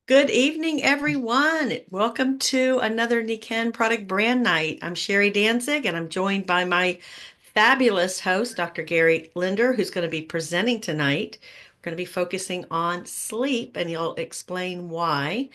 Good evening, everyone. Welcome to another Nikken Product Brand Night. I'm Sherry Danzig, and I'm joined by my fabulous host, Dr. Gary Linder, who's going to be presenting tonight. We're going to be focusing on sleep, and he'll explain why.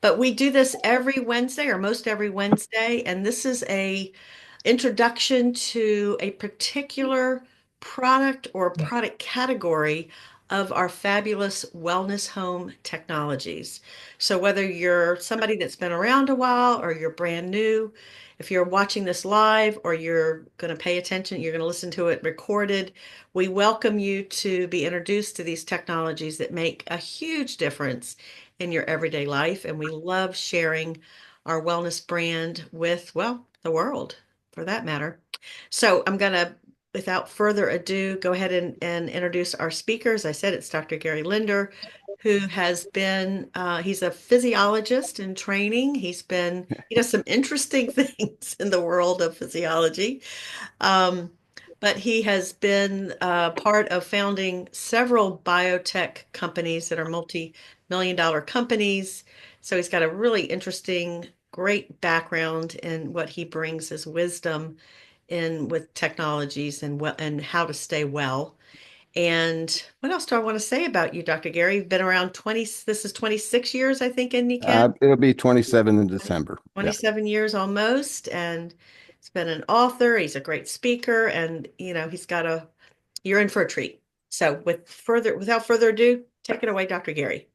But we do this every Wednesday or most every Wednesday, and this is a introduction to a particular product or product category of our fabulous wellness home technologies. So whether you're somebody that's been around a while or you're brand new, if you're watching this live or you're going to pay attention, you're going to listen to it recorded, we welcome you to be introduced to these technologies that make a huge difference in your everyday life. And we love sharing our wellness brand with, well, the world for that matter. So I'm going to, without further ado, go ahead and introduce our speakers. I said it's Dr. Gary Linder, who has been, he's a physiologist in training. He does some interesting things in the world of physiology. Um, but he has been part of founding several biotech companies that are multi-million dollar companies. So he's got a really interesting, great background in what he brings as wisdom in with technologies and how to stay well. And what else do I want to say about you, Dr. Gary? You've been around 20, this is 26 years, I think, in Nikken. It'll be 27 in December. Yeah. 27 years almost, and he's been an author. He's a great speaker, and you're in for a treat. So without further ado, take it away, Dr. Gary.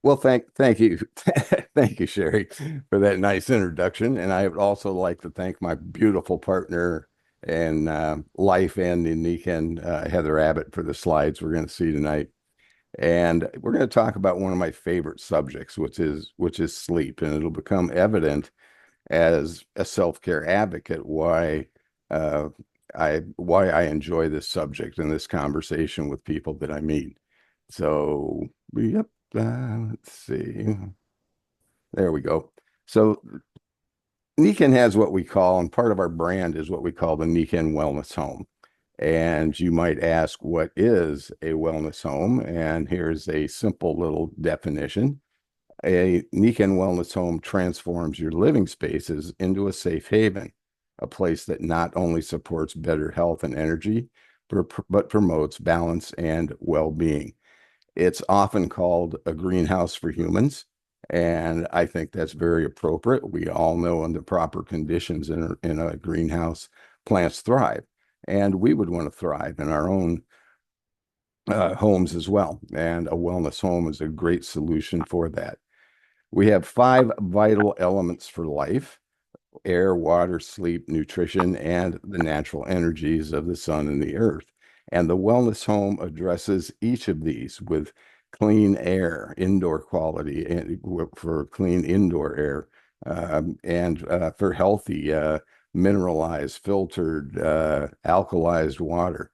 Well, thank you. Thank you, Sherry, for that nice introduction. And I would also like to thank my beautiful partner in life and unique and Heather Abbott for the slides we're going to see tonight. And we're going to talk about one of my favorite subjects, which is sleep. And it'll become evident as a self-care advocate uh, why I enjoy this subject and this conversation with people that I meet. So, yep, let's see. There we go. So, Nikken has what we call, and part of our brand is what we call the Nikken Wellness Home. And you might ask, what is a wellness home? And here's a simple little definition. A Nikken Wellness Home transforms your living spaces into a safe haven, a place that not only supports better health and energy, but promotes balance and well-being. It's often called a greenhouse for humans, and I think that's very appropriate. We all know under proper conditions in a greenhouse, plants thrive, and we would want to thrive in our own homes as well. And a wellness home is a great solution for that. We have five vital elements for life: air, water, sleep, nutrition, and the natural energies of the sun and the earth. And the wellness home addresses each of these with clean air, indoor quality, and for clean indoor air, and for healthy, mineralized, filtered, alkalized water,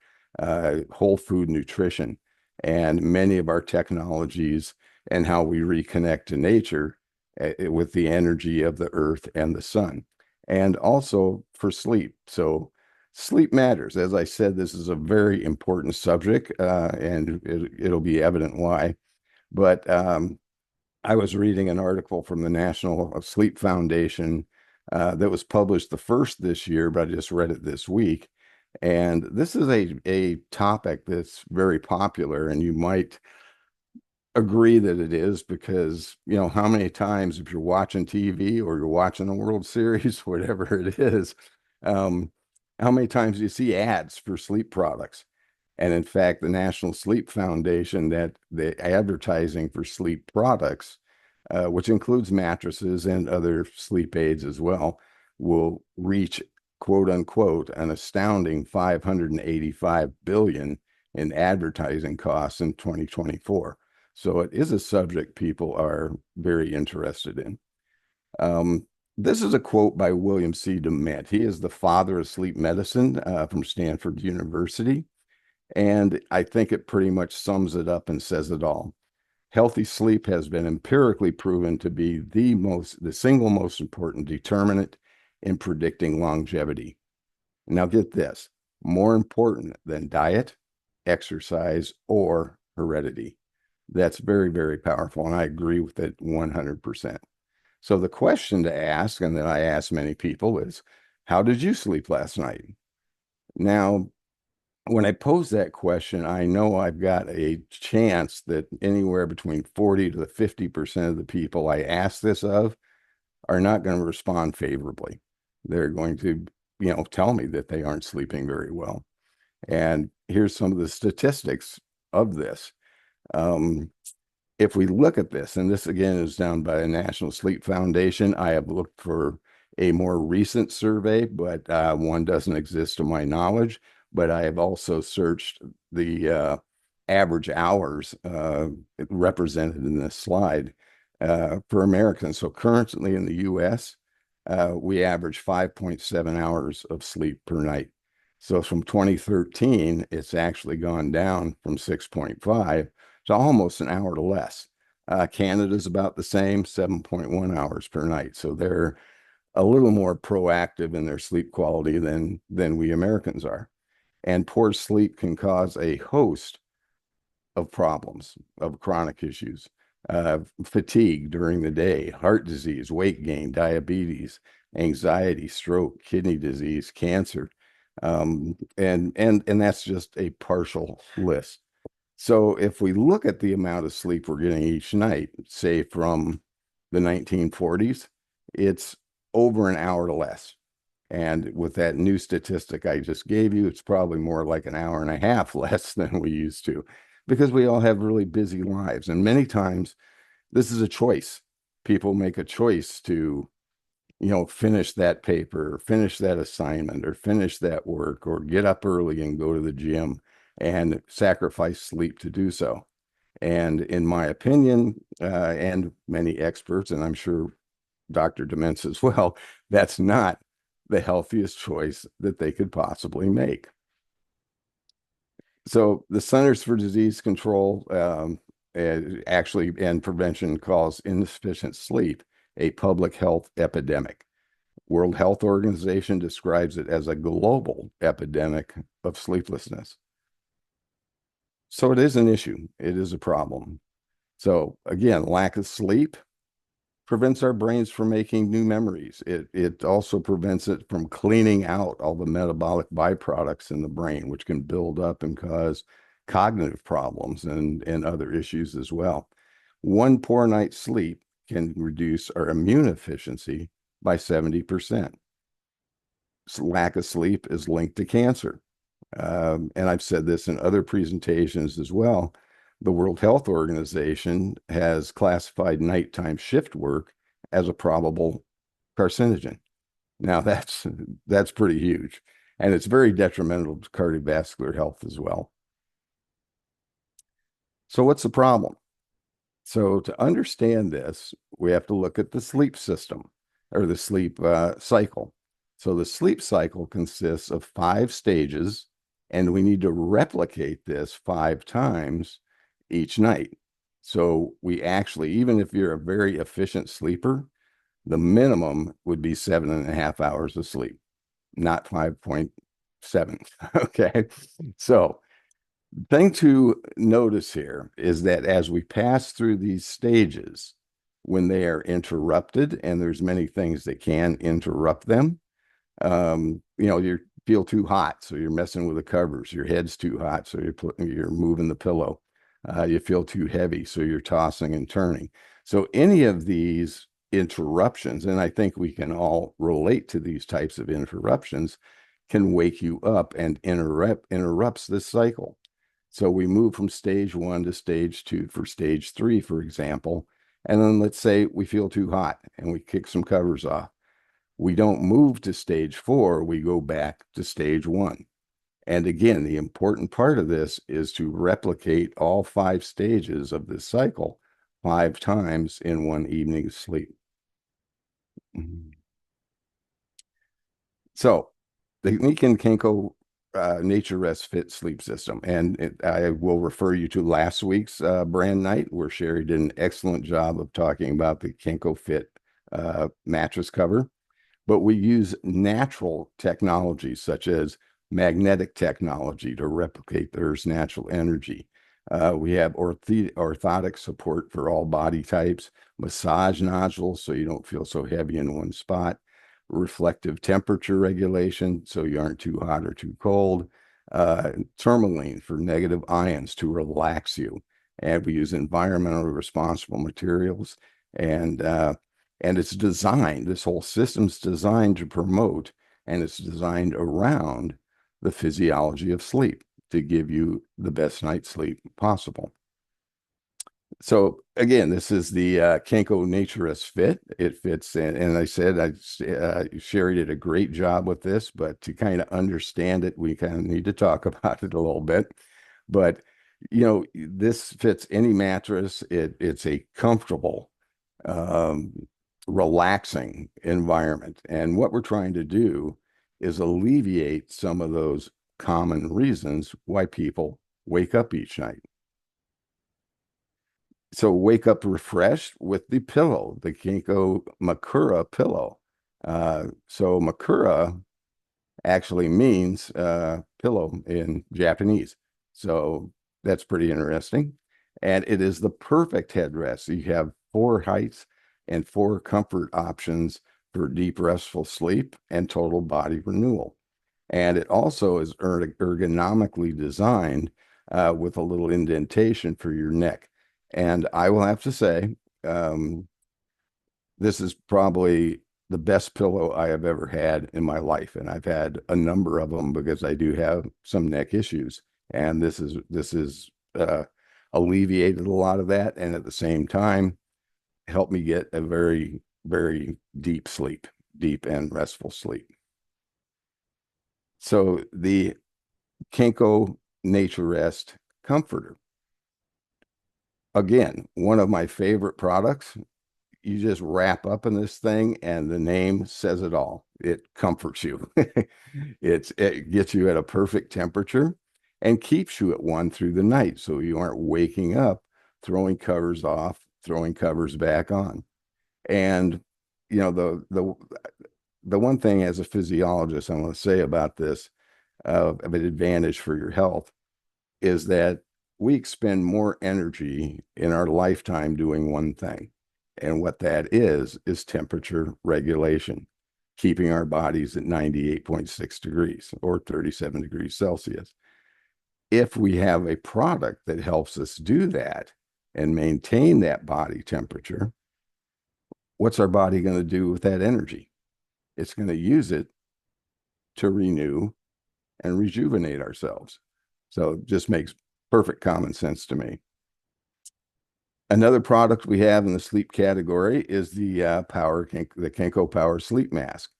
whole food nutrition. And many of our technologies and how we reconnect to nature with the energy of the earth and the sun, and also for sleep. So sleep matters. As I said, this is a very important subject, and it'll be evident why. But I was reading an article from the National Sleep Foundation that was published the first this year, but I just read it this week. And this is a topic that's very popular, and you might agree that it is because, how many times, if you're watching TV or you're watching a World Series, whatever it is, um, how many times do you see ads for sleep products? And in fact, the National Sleep Foundation, that the advertising for sleep products, which includes mattresses and other sleep aids as well, will reach, quote unquote, an astounding 585 billion in advertising costs in 2024. So it is a subject people are very interested in. This is a quote by William C. DeMint. He is the father of sleep medicine from Stanford University. And I think it pretty much sums it up and says it all. Healthy sleep has been empirically proven to be the single most important determinant in predicting longevity. Now get this, more important than diet exercise, or heredity. That's very, very powerful. And I agree with it 100%. So the question to ask, and that I ask many people, is how did you sleep last night? Now, when I pose that question, I know I've got a chance that anywhere between 40 to 50% of the people I ask this of are not going to respond favorably. They're going to, tell me that they aren't sleeping very well. And here's some of the statistics of this. Um, if we look at this, and this again is done by the National Sleep Foundation, I have looked for a more recent survey, but one doesn't exist to my knowledge. But I have also searched the average hours represented in this slide for Americans. So currently in the US, we average 5.7 hours of sleep per night. So from 2013, it's actually gone down from 6.5 to almost an hour less. Canada's about the same, 7.1 hours per night. So they're a little more proactive in their sleep quality than we Americans are. And poor sleep can cause a host of problems, of chronic issues, fatigue during the day, heart disease, weight gain, diabetes, anxiety, stroke, kidney disease, cancer. And that's just a partial list. So if we look at the amount of sleep we're getting each night, say from the 1940s, it's over an hour less. And with that new statistic I just gave you, it's probably more like an hour and a half less than we used to, because we all have really busy lives. And many times this is a choice. People make a choice to, finish that paper, or finish that assignment, or finish that work, or get up early and go to the gym and sacrifice sleep to do so. And in my opinion, and many experts, and I'm sure Dr. Dements as well, that's not the healthiest choice that they could possibly make. So the Centers for Disease Control actually and prevention calls insufficient sleep a public health epidemic. World Health Organization describes it as a global epidemic of sleeplessness. So it is an issue. It is a problem. So again, lack of sleep prevents our brains from making new memories. It also prevents it from cleaning out all the metabolic byproducts in the brain, which can build up and cause cognitive problems and other issues as well. One poor night's sleep can reduce our immune efficiency by 70%. So lack of sleep is linked to cancer. And I've said this in other presentations as well. The World Health Organization has classified nighttime shift work as a probable carcinogen. Now that's pretty huge, and it's very detrimental to cardiovascular health as well. So what's the problem? So to understand this, we have to look at the sleep system, or the sleep cycle. So the sleep cycle consists of 5 stages, and we need to replicate this 5 times each night. So we actually, even if you're a very efficient sleeper, the minimum would be 7.5 hours of sleep, not 5.7. Okay. So thing to notice here is that as we pass through these stages, when they are interrupted, and there's many things that can interrupt them, you feel too hot, so you're messing with the covers. Your head's too hot, so you're moving the pillow. You feel too heavy, so you're tossing and turning. So any of these interruptions, and I think we can all relate to these types of interruptions, can wake you up and interrupts this cycle. So we move from stage 1 to stage 2 for stage 3, for example. And then let's say we feel too hot and we kick some covers off. We don't move to stage 4, we go back to stage 1. And again, the important part of this is to replicate all 5 stages of this cycle 5 times in one evening of sleep. So the Nikken KoMakura Fit Sleep System. And I will refer you to last week's brand night, where Sherry did an excellent job of talking about the Kenko Fit mattress cover. But we use natural technologies such as magnetic technology to replicate the Earth's natural energy. We have orthotic support for all body types, massage nodules so you don't feel so heavy in one spot, reflective temperature regulation so you aren't too hot or too cold, tourmaline for negative ions to relax you. And we use environmentally responsible materials. And it's designed, this whole system's designed to promote, and it's designed around the physiology of sleep to give you the best night's sleep possible. So again, this is the KanoNaturous fit. It fits in, and I said, Sherry did a great job with this, but to kind of understand it, we kind of need to talk about it a little bit. But this fits any mattress. It's a comfortable, relaxing environment, and what we're trying to do is alleviate some of those common reasons why people wake up each night. So wake up refreshed with the pillow, the KoMakura pillow. So Makura actually means pillow in Japanese. So that's pretty interesting. And it is the perfect headrest. You have 4 heights and 4 comfort options for deep, restful sleep and total body renewal. And it also is ergonomically designed with a little indentation for your neck. And I will have to say, this is probably the best pillow I have ever had in my life. And I've had a number of them because I do have some neck issues. And this is alleviated a lot of that. And at the same time, helped me get a very, very deep sleep, deep and restful sleep. So the KanoNaturous comforter, again, one of my favorite products. You just wrap up in this thing and the name says it all. It comforts you. It gets you at a perfect temperature and keeps you at one through the night. So you aren't waking up, throwing covers off, throwing covers back on. And the one thing as a physiologist I want to say about this of an advantage for your health is that we expend more energy in our lifetime doing one thing. And what that is temperature regulation, keeping our bodies at 98.6 degrees or 37 degrees Celsius. If we have a product that helps us do that and maintain that body temperature, what's our body going to do with that energy? It's going to use it to renew and rejuvenate ourselves. So it just makes perfect common sense to me. Another product we have in the sleep category is the Kenko Power Sleep Mask.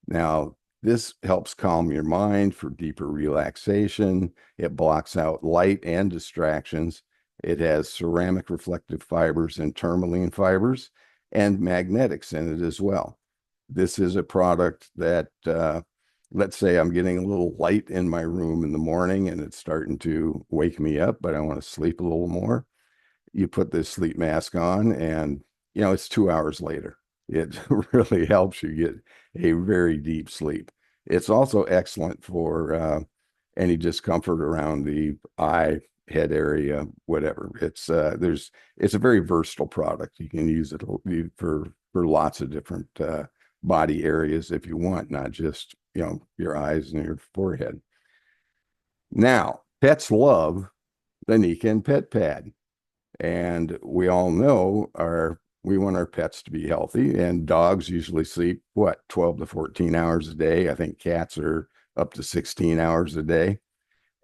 Now, this helps calm your mind for deeper relaxation. It blocks out light and distractions. It has ceramic reflective fibers and tourmaline fibers and magnetics in it as well. This is a product that, let's say I'm getting a little light in my room in the morning and it's starting to wake me up, but I want to sleep a little more. You put this sleep mask on and, it's 2 hours later. It really helps you get a very deep sleep. It's also excellent for any discomfort around the eye, head area, whatever. It's a very versatile product. You can use it for lots of different body areas if you want, not just, your eyes and your forehead. Now, pets love the Nikken Pet Pad. And we all know we want our pets to be healthy, and dogs usually sleep 12 to 14 hours a day. I think cats are up to 16 hours a day.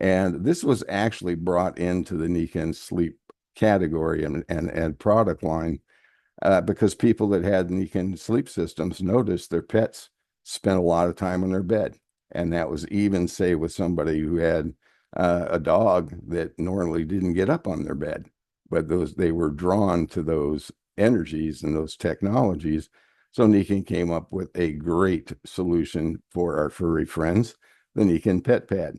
And this was actually brought into the Nikken sleep category and product line because people that had Nikken sleep systems noticed their pets spent a lot of time on their bed. And that was even, say, with somebody who had a dog that normally didn't get up on their bed, but they were drawn to those energies and those technologies. So Nikken came up with a great solution for our furry friends, the Nikken Pet Pad.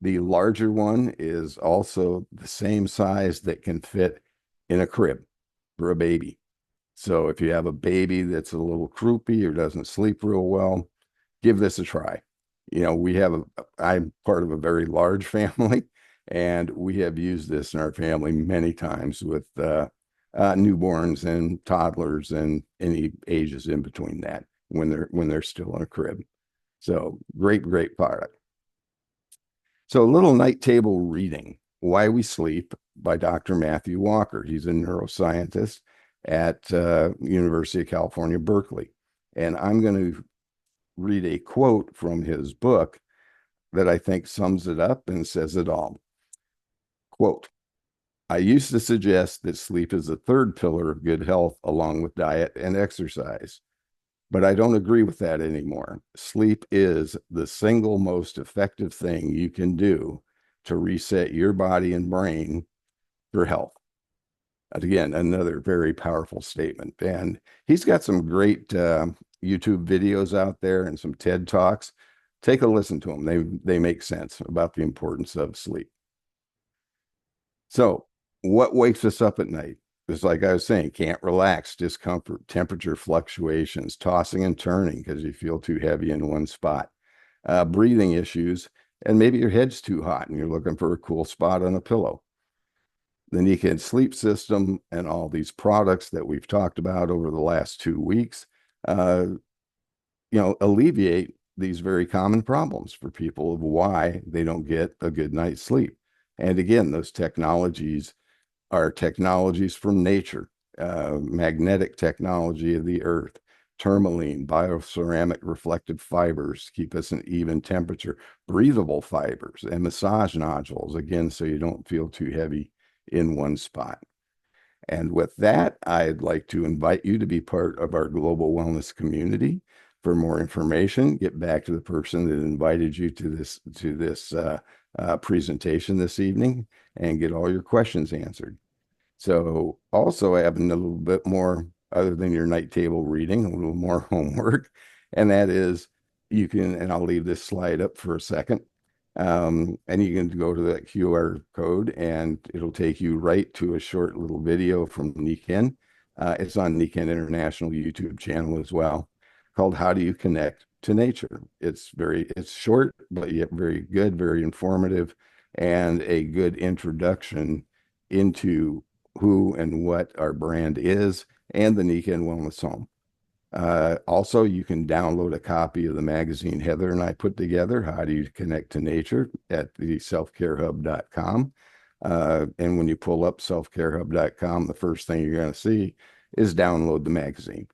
The larger one is also the same size that can fit in a crib for a baby. So if you have a baby that's a little croupy or doesn't sleep real well, give this a try. I'm part of a very large family, and we have used this in our family many times with newborns and toddlers and any ages in between that when they're still in a crib. So great product. So a little night table reading, Why We Sleep by Dr. Matthew Walker. He's a neuroscientist at University of California, Berkeley. And I'm going to read a quote from his book that I think sums it up and says it all. Quote, I used to suggest that sleep is the third pillar of good health along with diet and exercise, but I don't agree with that anymore. Sleep is the single most effective thing you can do to reset your body and brain for health. And again, another very powerful statement. And he's got some great YouTube videos out there and some TED Talks. Take a listen to them. They make sense about the importance of sleep. So, what wakes us up at night? Just like I was saying, can't relax, discomfort, temperature fluctuations, tossing and turning because you feel too heavy in one spot, breathing issues, and maybe your head's too hot and you're looking for a cool spot on a pillow. The Nikken sleep system and all these products that we've talked about over the last 2 weeks, uh, alleviate these very common problems for people of why they don't get a good night's sleep. And again, those technologies are technologies from nature, magnetic technology of the earth, tourmaline, bioceramic reflective fibers keep us an even temperature, breathable fibers, and massage nodules, again, so you don't feel too heavy in one spot. And with that, I'd like to invite you to be part of our global wellness community. For more information, get back to the person that invited you to this presentation this evening and get all your questions answered. So also having a little bit more, other than your night table reading, a little more homework, and that is and I'll leave this slide up for a second. And you can go to that QR code and it'll take you right to a short little video from Nikken. It's on Nikken International YouTube channel as well, called How Do You Connect to Nature? It's short, but yet very good, very informative, and a good introduction into who and what our brand is and the Nikken Wellness Home. Also, you can download a copy of the magazine Heather and I put together, How Do You Connect to Nature, at the selfcarehub.com. And when you pull up selfcarehub.com, the first thing you're going to see is download the magazine.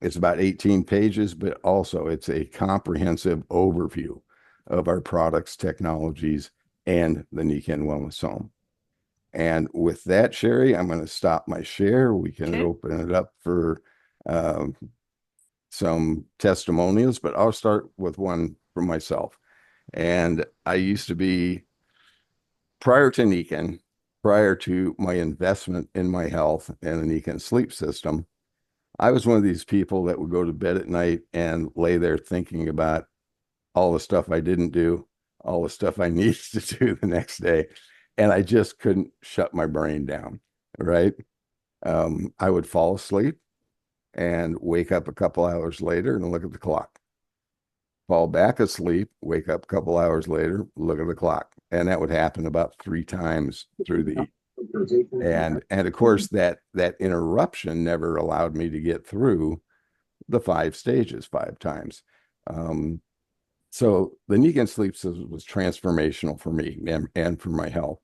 It's about 18 pages, but also it's a comprehensive overview of our products, technologies, and the Nikken Wellness Home. And with that, Sherry, I'm going to stop my share. We can Okay. open it up for um, some testimonials, but I'll start with one for myself. And I used to be, prior to Nikken, prior to my investment in my health and the Nikken sleep system, I was one of these people that would go to bed at night and lay there thinking about all the stuff I didn't do, all the stuff I needed to do the next day. And I just couldn't shut my brain down, right? I would fall asleep and wake up a couple hours later and look at the clock. Fall back asleep, wake up a couple hours later, look at the clock. And that would happen about 3 times through the and of course that interruption never allowed me to get through the 5 stages 5 times. Um, so the Nikken sleep system was transformational for me and for my health.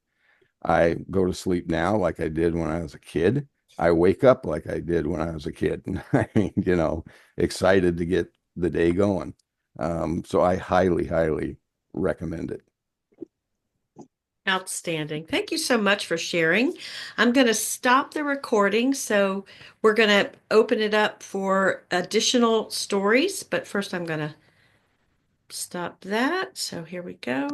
I go to sleep now like I did when I was a kid. I wake up like I did when I was a kid. I mean, excited to get the day going. So I highly recommend it. Outstanding. Thank you so much for sharing. I'm going to stop the recording. So we're going to open it up for additional stories. But first, I'm going to stop that. So here we go.